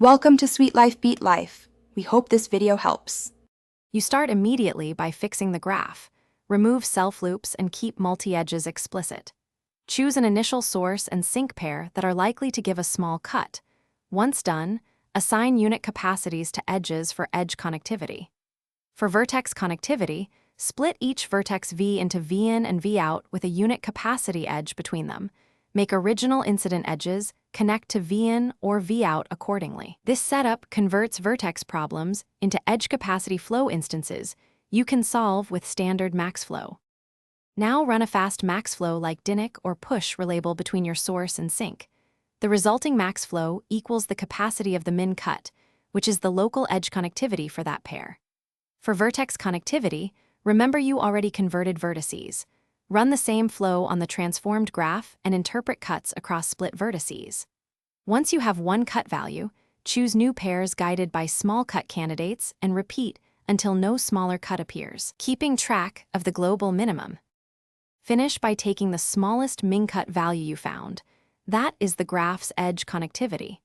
Welcome to Sweet Life Beat Life. We hope this video helps. You start immediately by fixing the graph. Remove self-loops and keep multi-edges explicit. Choose an initial source and sync pair that are likely to give a small cut. Once done, assign unit capacities to edges for edge connectivity. For vertex connectivity, split each vertex V into V-in and V-out with a unit capacity edge between them. Make original incident edges connect to V-in or V-out accordingly. This setup converts vertex problems into edge capacity flow instances you can solve with standard MaxFlow. Now run a fast MaxFlow like Dynamic or push relabel between your source and sync. The resulting MaxFlow equals the capacity of the min cut, which is the local edge connectivity for that pair. For vertex connectivity, remember you already converted vertices. Run the same flow on the transformed graph and interpret cuts across split vertices. Once you have one cut value, choose new pairs guided by small cut candidates and repeat until no smaller cut appears, keeping track of the global minimum. Finish by taking the smallest min cut value you found. That is the graph's edge connectivity.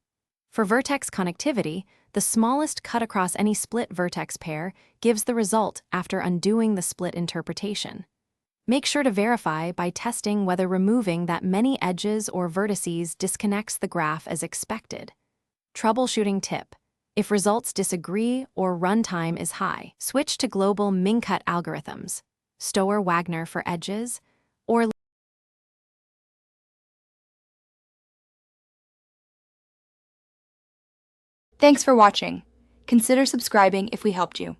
For vertex connectivity, the smallest cut across any split vertex pair gives the result after undoing the split interpretation. Make sure to verify by testing whether removing that many edges or vertices disconnects the graph as expected. Troubleshooting tip: if results disagree or runtime is high, switch to global min-cut algorithms, Stower-Wagner for edges, or Thanks for watching. Consider subscribing if we helped you.